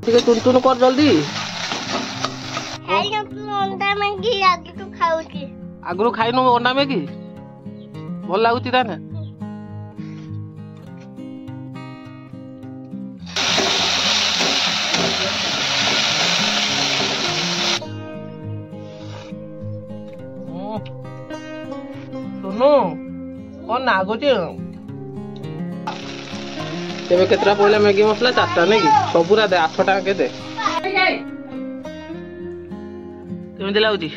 ଟିକେ ଚୁନ ଚୁନ କର ଜଲ୍ଦି। ଅଣ୍ଡା ମ୍ୟାଗି ଆଗରୁ ଖାଉଛି। ଆଗରୁ ଖାଇନୁ ଅଣ୍ଡା ମ୍ୟାଗି? ଭଲ ଲାଗୁଛି ତାହେଲେ? ଶୁଣୁ କଣ ଲାଗୁଛି? ଏବେ କେତେଟା ପଇଲା ମ୍ୟାଗି ମସଲା? 4ଟା ନାଇଁ କି? ସବୁରା ଦେ 8 ଟଙ୍କା କେତେ? କେମିତି ଲାଗୁଛି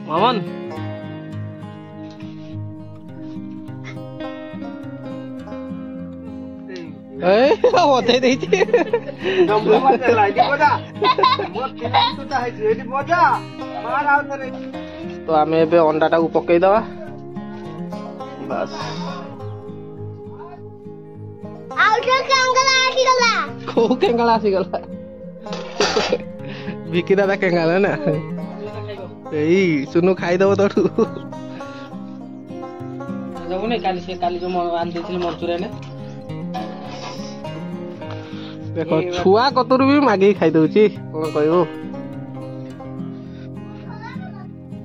ମାମନ? ବଧେଇ ଦେଇଛି। ତ ଆମେ ଏବେ ଅଣ୍ଡା ଟାକୁ ପକେଇଦବା। ବାସ୍ କୋଉ କେଙ୍ଗାଳ ଆସିଗଲା? ବିକି ଦାଦା କେଙ୍ଗାଳ ନା? ଏଇ ସୁନୁ ଖାଇଦବ ତଠୁ। କାଲି ଯୋଉ ଆଣି ଦେଇଥିଲି ମଞ୍ଚୁରିଆନ ଦେଖ ଛୁଆ କତରୁ ବି ମାଗିକି ଖାଇଦଉଛି। କଣ କହିବୁ?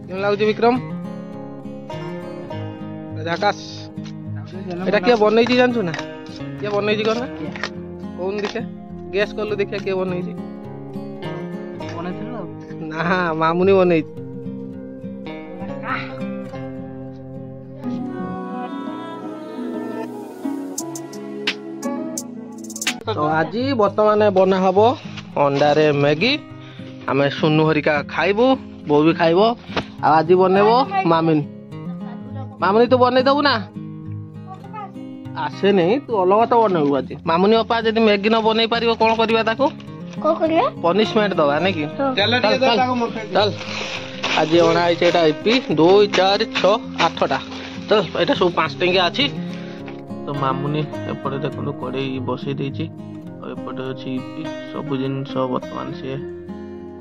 କେମିତି ଲାଗୁଛି ବିକ୍ରମ? ଆକାଶ ଏଟା କିଏ ବନେଇଛି ଜାଣିଛୁ ନା? କିଏ ବନେଇଛି କହ ନା? କହୁନୁ ଦେଖିଆ, ଗେସ୍ କଲୁ ଦେଖିଆ କିଏ ବନେଇଛି? ନା ମାମୁନି ବନେଇଛି। ତ ଆଜି ବର୍ତ୍ତମାନ ବନା ହବ ଅଣ୍ଡାରେ ମ୍ୟାଗି। ଆମେ ସୁନୁ ହରିକା ଖାଇବୁ, ବୋଉ ବି ଖାଇବ। ଆଉ ଆଜି ବନେଇବ ମାମିନି। ମାମୁନି ତୁ ବନେଇ ଦବୁ ନା? ଆସେନି, ତୁ ଅଲଗା ତ ବନେଇବୁ ଆଜି। ମାମୁନି ଅପା ଯଦି ମ୍ୟାଗି ନ ବନେଇ ପାରିବ କଣ କରିବା ତାକୁ? ପନିଶମେଣ୍ଟ ଦବା ନାଇଁ କି? ଚାଲ ଆଜି ଅଣା ହେଇଛି ଏଇଟା ଇପି 2, 4, 6, 8ଟା। ତ ଏଇଟା ସବୁ 5 ଟଙ୍କିଆ ଅଛି। ତ ମାମୁନି ଏପଟେ ଦେଖନ୍ତୁ କଡ଼େଇ ବସେଇ ଦେଇଛି। ଆଉ ଏପଟେ ଅଛି ଇପି। ସବୁ ଜିନିଷ ବର୍ତ୍ତମାନ ସିଏ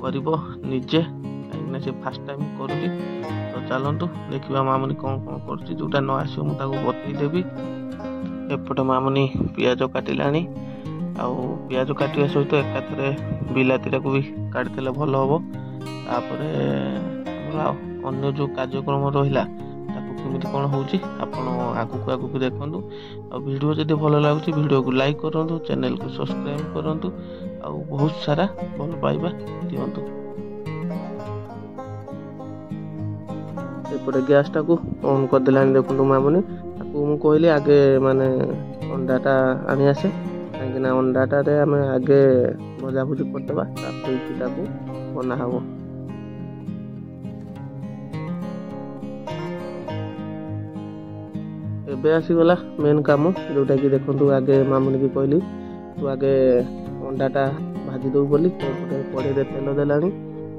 କରିବ ନିଜେ, କାହିଁକିନା ସେ ଫାଷ୍ଟ ଟାଇମ୍ କରୁଛି। ତ ଚାଲନ୍ତୁ ଦେଖିବା ମାମୁନି କଣ କଣ କରୁଛି। ଯୋଉଟା ନ ଆସିବ ମୁଁ ତାକୁ ବତେଇଦେବି। ଏପଟେ ମାମୁନି ପିଆଜ କାଟିଲାଣି। ଆଉ ପିଆଜ କାଟିବା ସହିତ ଏକାଥରେ ବିଲାତିଟାକୁ ବି କାଟିଦେଲେ ଭଲ ହବ। ତାପରେ ଆମର ଅନ୍ୟ ଯୋଉ କାର୍ଯ୍ୟକ୍ରମ ରହିଲା ତାକୁ କେମିତି କଣ ହଉଛି ଆପଣ ଆଗକୁ ଦେଖନ୍ତୁ। ଆଉ ଭିଡ଼ିଓ ଯଦି ଭଲ ଲାଗୁଛି ଭିଡ଼ିଓକୁ ଲାଇକ୍ କରନ୍ତୁ, ଚ୍ୟାନେଲକୁ ସବସ୍କ୍ରାଇବ୍ କରନ୍ତୁ, ଆଉ ବହୁତ ସାରା ଭଲ ପାଇବା ଦିଅନ୍ତୁ। ଏପଟେ ଗ୍ୟାସଟାକୁ ଅନ୍ କରିଦେଲାଣି ଦେଖନ୍ତୁ ମାମୁନି। ତାକୁ ମୁଁ କହିଲି ଆଗେ ମାନେ ଅଣ୍ଡାଟା ଆଣି ଆସେ, କାହିଁକିନା ଅଣ୍ଡାଟାରେ ଆମେ ଆଗେ ଭଜାଭୁଜି କରିଦେବା, ତାପରେ ଇପିଟାକୁ ବନା ହବ। ଏବେ ଆସିଗଲା ମେନ୍ କାମ, ଯୋଉଟାକି ଦେଖନ୍ତୁ ଆଗେ ମାମୁନିକି କହିଲି ତୁ ଆଗେ ଅଣ୍ଡାଟା ଭାଜି ଦେବୁ ବୋଲି। ଏପଟେ କଡ଼େଇରେ ତେଲ ଦେଲାଣି।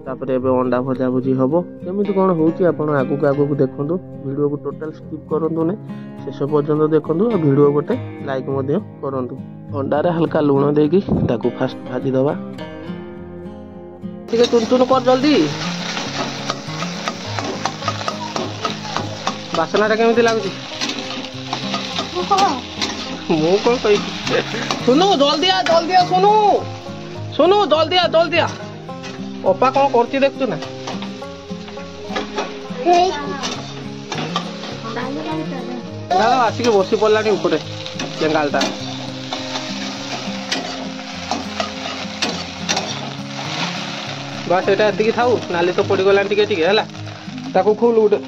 ତାପରେ ଏବେ ଅଣ୍ଡା ଭଜାଭୁଜି ହବ। କେମିତି କଣ ହେଉଛି ଆପଣ ଆଗକୁ ଦେଖନ୍ତୁ। ଭିଡ଼ିଓକୁ ଟୋଟାଲ ସ୍କିପ୍ କରନ୍ତୁ ନାହିଁ, ଶେଷ ପର୍ଯ୍ୟନ୍ତ ଦେଖନ୍ତୁ। ଆଉ ଭିଡ଼ିଓ ଗୋଟେ ଲାଇକ୍ ମଧ୍ୟ କରନ୍ତୁ। ଅଣ୍ଡାରେ ହାଲକା ଲୁଣ ଦେଇକି ତାକୁ ଫାଷ୍ଟ ଭାଜିଦେବା। ଟିକେ ଚୁନ ଚୁନ କର ଜଲ୍ଦି। ବାସନାଟା କେମିତି ଲାଗୁଛି? ମୁଁ କଣ କହିବି? ଶୁନୁ ଜଲ୍ଦି ଆ ଶୁନୁ ଜଲ୍ଦି ଆ। ଅପା କଣ କରୁଛି ଦେଖୁଛୁ ନା? ଆସିକି ବସି ପଡ଼ିଲାଣି ଉପରେ ବେଙ୍ଗାଲଟା। ବାସ୍ ଏଇଟା ଏତିକି ଥାଉ। ନାଲି ତ ପଡ଼ିଗଲାଣି ଟିକେ ଟିକେ ହେଲା। ତାକୁ ଖୋଲ ଗୋଟେ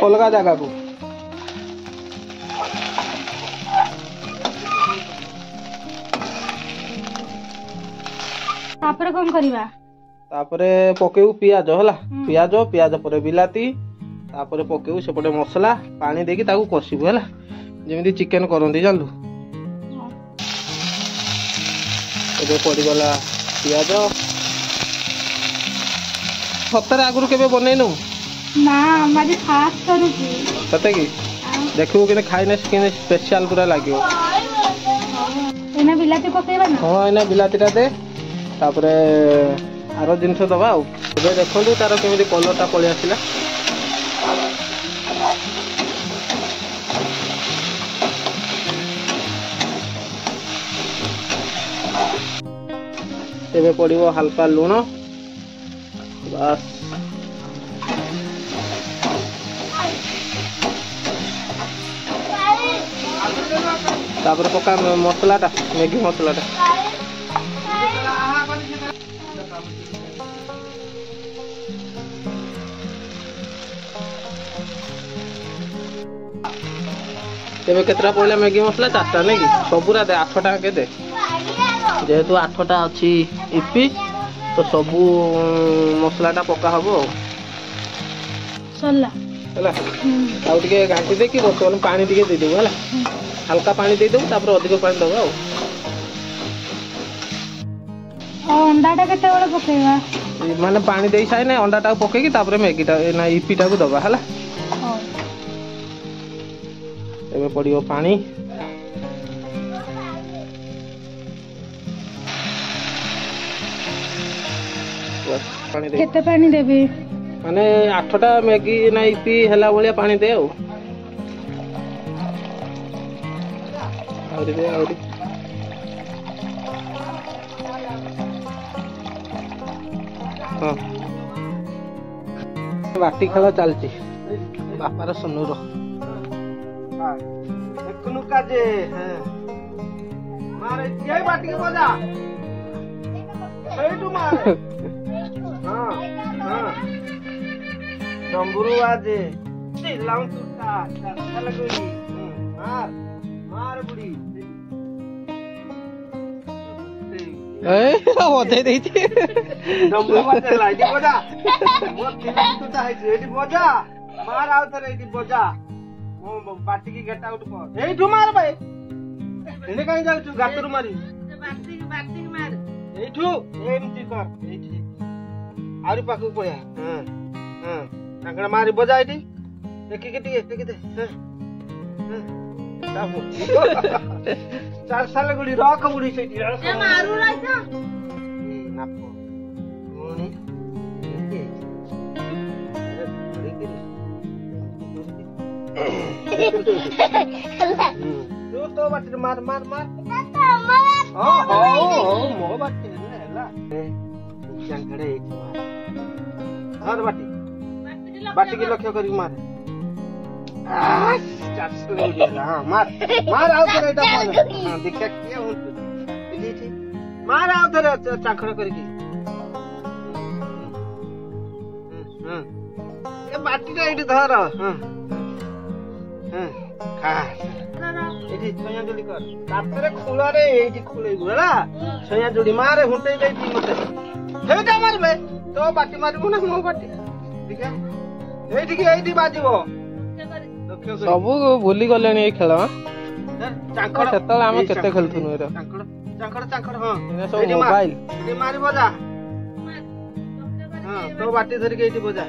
ଅଲଗା ଜାଗାକୁ। ତାପରେ କଣ କରିବା? ତାପରେ ପକେଇବୁ ପିଆଜ ହେଲା। ପିଆଜ ପରେ ବିଲାତି, ତାପରେ ପକେଇବୁ ସେପଟେ ମସଲା। ପାଣି ଦେଇକି ତାକୁ କଷିବୁ ହେଲା, ଯେମିତି ଚିକେନ କରନ୍ତି ଜାଣିଲୁ। ଏବେ ପଡ଼ିଗଲା ପିଆଜ। ସତରେ ଆଗରୁ କେବେ ବନେଇନୁ? ନା ଆଜି ଫାଷ୍ଟ କରୁଛି। ସତେ କି? ଦେଖିବୁ କିନ୍ତୁ ଖାଇନେ ସ୍ପେଶାଲ ପୁରା ଲାଗିବ। ଏଇନା ବିଲାତି ପକେଇବା ନା? ହଁ ଏଇନା ବିଲାତିଟା ଦେ, ତାପରେ ଆର ଜିନିଷ ଦବା। ଆଉ ଏବେ ଦେଖନ୍ତୁ ତାର କେମିତି କଲରଟା ପଳେଇ ଆସିଲା। एबे पड़िबो हल्का लूण बस तापर पका मसलाटा मैगी मसलाटा तेरे केतरा पड़ला मैगी मसला 4टा नहीं कि सबूरा दे 8टा के दे जेहेतु 8टा अच्छी इपी तो सबू मसलाटा पका हबो सरला हला आउ टिके घांटी दे कि बतल पानी टिके दे देबो हला हल्का पानी दे देबो तापर अधिक पानी दबो अंडाटा केते बड़ पकेवा माने पानी देई साइ नै अंडाटा पके कि तापर मैगीटा ना इपीटा को दबा हला एबे पड़ियो पानी पानी दे केते पानी देबे माने 8टा मैगी ना इपी हला बलिया पानी दे आउरी दे आउरी हां बाटी खेला चलची बापार सुनुर एकनु काजे हां मारे ये बाटी के बजा एटू मारे हां हां डंबुरु आजे चिल्लाऊं टूटा चल गई मार मार बुड़ी ए ओते देती डंबुरु बाटे लाइटी बजा मोर चिल्लाऊं टूटा है एटी बजा मार आउ थरे एटी बजा मो बाटी की गेट आउट कर एठू मार भाई एने काई जाउ तू गातरू मारी बाटी मार एठू एमती कर एठी आरी पाखु पया हां हां टांगड़ा मारी बजा एठी देखि के दे हां हां साबु 4 साल गुडी रख बुडी सेठी ए मारू राजा नापो मोनी तो बाटी मार मार मार हां हां मो बाटी हैला जंगड़े एठी मार बाटी बाटी के लक्ष्य करी मार हां मार मार आउ करे एटा हां देखा किया हो जी मार आउ करे चाखड़ करके हां ए बाटी रे एठी धर हां हां खा एठी छया जोड़ी कर तातरे खुला रे एठी खुले गुला छया जोड़ी मारे हुंटे देती मते हेटा मारबे तो बाटी मारबो ना मो बाटी देखा एठी बाजिबो सब भूली गले ए खेल चाखड़ सेतल हम केते खेलथुनु रे चाखड़ चाखड़ चाखड़ हां एने सब मोबाइल ए मारी बजा हां तो बाटी धरि के एठी बजा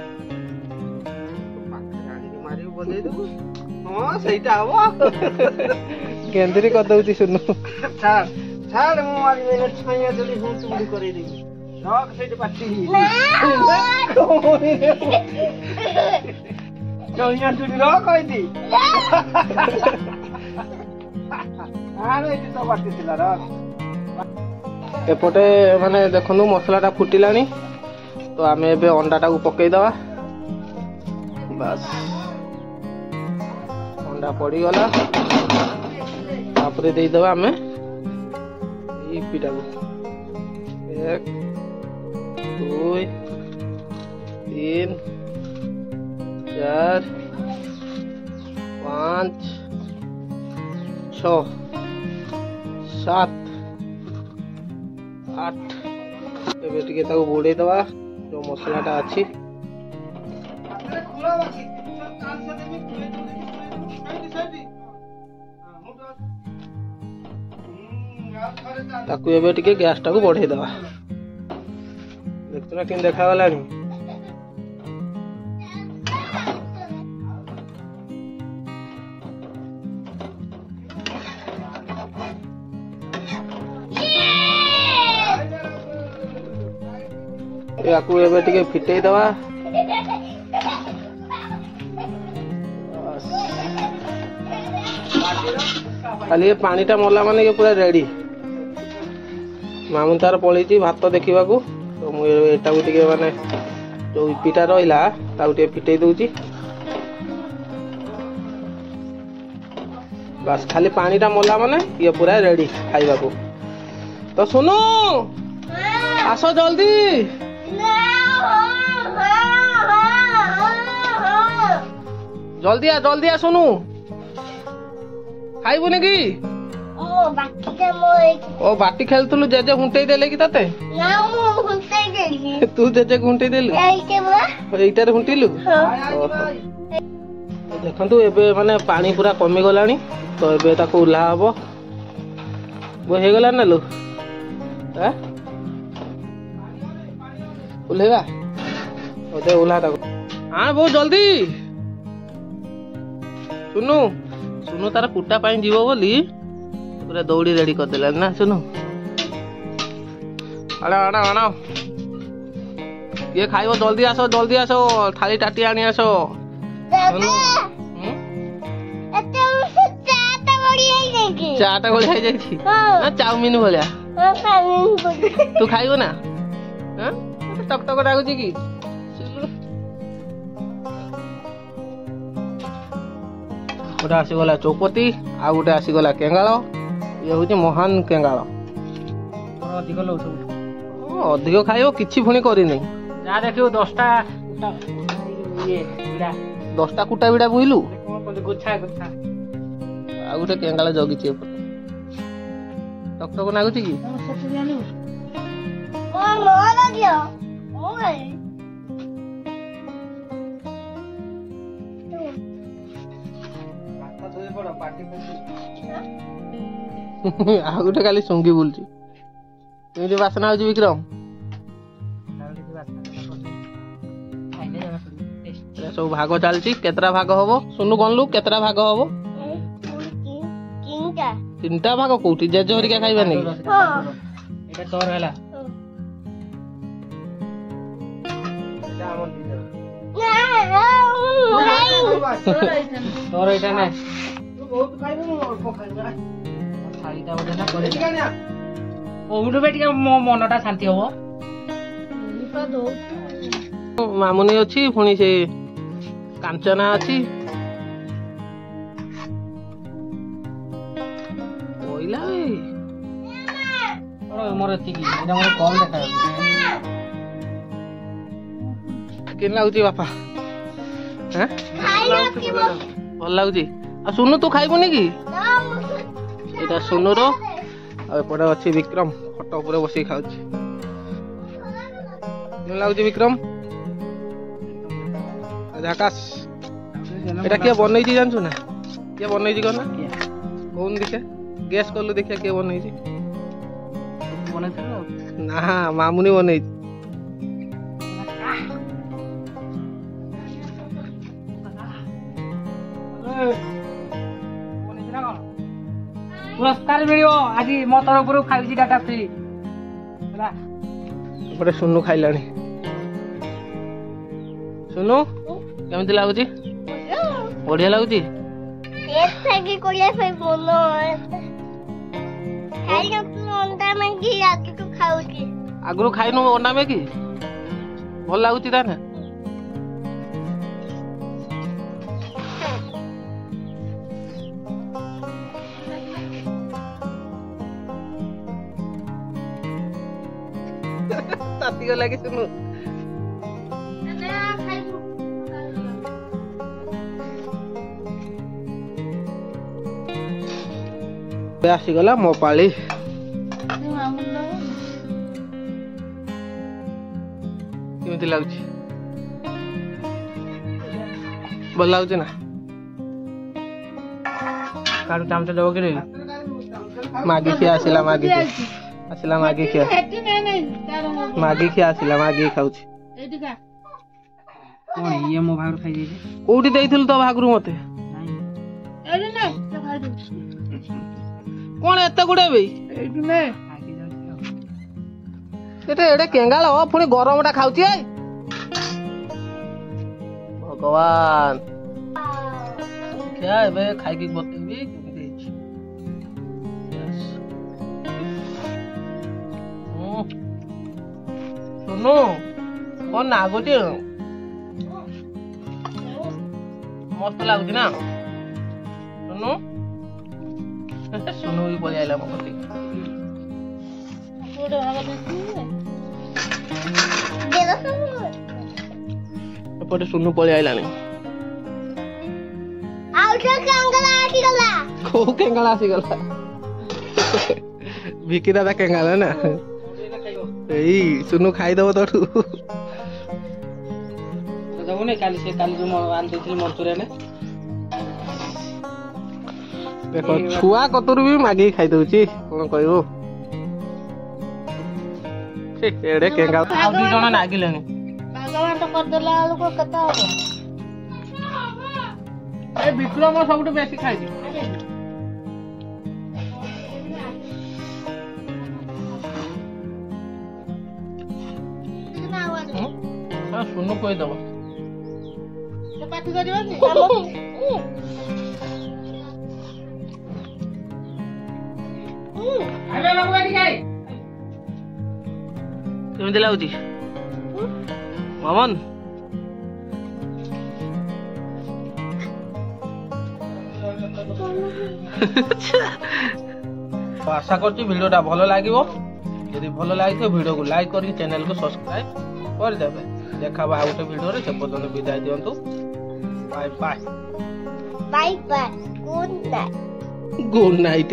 पाखरानी के मारी बजाई दो हां सहीटा हबो केंद्री कर दउती सुनु छाड़ छाड़ मो मारी मेने छाया जली हुंट मुड़ी करे दी रख सेठी बाटी चौया चुड़ी रख कइदी आरे एठी तो बाटी थिला रख एपटे माने देखनु मसलाटा फुटिलानी तो आमे एबे अंडाटा को पकई दवा बस अंडा पड़ी गला तापरे देई दवा आमे ई पीटा को 1 2 3 4 5 6 7 8 एबे टिके ताको बोडे दवा जो मसलाटा अछि ताकू एबे टिके गैस टाको बढ़े दवा देखतला किन देखा वालानी याकू एबे टिके फिटेई दवा खाली पानी टा मोला माने के पूरा रेडी मामून तार पलैची भात देखा तो मुझे माने जो इपिटा रहा फिटे दूची बस खाली पानी टा मला माने ये पूरा रेडी खाइबा को। तो सुनो आसो जल्दी जल्दी आ सुनु खाइबुनी कि ओ बाटी खेलतलु जेजे हुंटेई देले कि तते ना मु हुंटेई देली तू जेजे हुंटेई देलु एइटारे हुंटिलु देखंतु एबे माने पानी पूरा कमी गलानी तो एबे ताको उल्हा हबो वो हे गला ना लो हैं उल्हेगा ओते उल्हा ताको हां बहुत जल्दी सुनु सुनु तार कुटा पाई जीवो बोली पूरा दौड़ी रेडी कर देला ना सुनु आना आना आना ये खाइबो जल्दी आसो थाली टाटी आनी आसो चाटा गोली खाई जाई ना चाउमीन भलिया तू खाइबो ना हां टक टक डागुची की गोटे आसीगला चौपती आ गोटे आसीगला केंगाल ये हूँ महान केंगाल अधिक खाइब किछि पुणी करनी जा देखियो 10टा कुटा बिड़ा बुइलु गुच्छा गुच्छा आ गोटे केंगाल जगिछि टक टक नागुची की आ गोटे खाली सुंगी बुलची तुम बासना हो विक्रम सब भाग चलती केतरा भाग हबो सुनु गनलु केतरा भाग हबो 3टा भाग कोठी जेजे हरिका खाइबा नै एटा तोर हला तोर एटा नै बहुत खाइबो अल्प खाइबा थालीटा बडे ना करे ओडु बेटिका मनटा शांति हबो मामुनी अछि पुणी से कांचना अछि ओइला ओरे मोर एतिकी एटा मोर कम देखा केन लागुची बापा हैं भल लागुची आ सुनु तू खाइबुनी की एटा सुनु रो आ एपटे अछि विक्रम खट ऊपर बसी खाउची केन लागुची विक्रम आकाश एटा के बनई छी जानछु ना के बनई छी कोना कोन दिखे गैस करलु देखिया के बनई छी बने ना मामुनी बनई पुरस्कार मिलियो आज मो तरफ खाइछि डाटा फ्री होला एपटे सुनु खाइलानी सुनु केमती लागुची बढ़िया लागुची आगु खाइनु अंडा मैगी भल लागुची ताने ताती गला कि सुनु आसीगला मो पाली केमती लागुची भल लागुची ना काढू चामचा देबो कि रे मागी खिया आसिला मागी खिया मागी खिया आसिला मागी खाउची कोन ये मो भागर खाइ देछि कोठी देइथिल तो भागरु मते एडे नै तो खाइ कोन एते गुडे बे एडे नै एटे एडे केंगाल हो पुनी गरमटा खाउची आइ भगवान क्या एबे खाइ की बतेबी केमती सुनो कौन नागुच मस्त लगुच ना सुनु सुनु भी पलि आइला मो कति एपटे सुनु पलि आइलानी को केंगाला आसीगला भिकी दादा केंगाला ना एई सुनु खाइदब तोठू दबो नै काली से काली जो आन देथिल मंचूरिया ने देखो छुआ कतुर भी मागी खाइ दउची कोन कहबो से एडे केंगाला आ दु जण नागिलेनी भगवान तो कर देला लोग कता हो ए विक्रम सबटु बेसी खाइ दी हां सुनु कोइ दबो से पाटी करबो नि आबे बाबू गाडी खाइ केमिति लाउची मामन आशा करछि वीडियोटा भलो लागिवो यदि भलो लागितो वीडियो को लाइक करी चैनल को सब्सक्राइब कर देबे देखा बा आउटे वीडियो रे से पदन विदाय दियंतु bye bye bye bye good night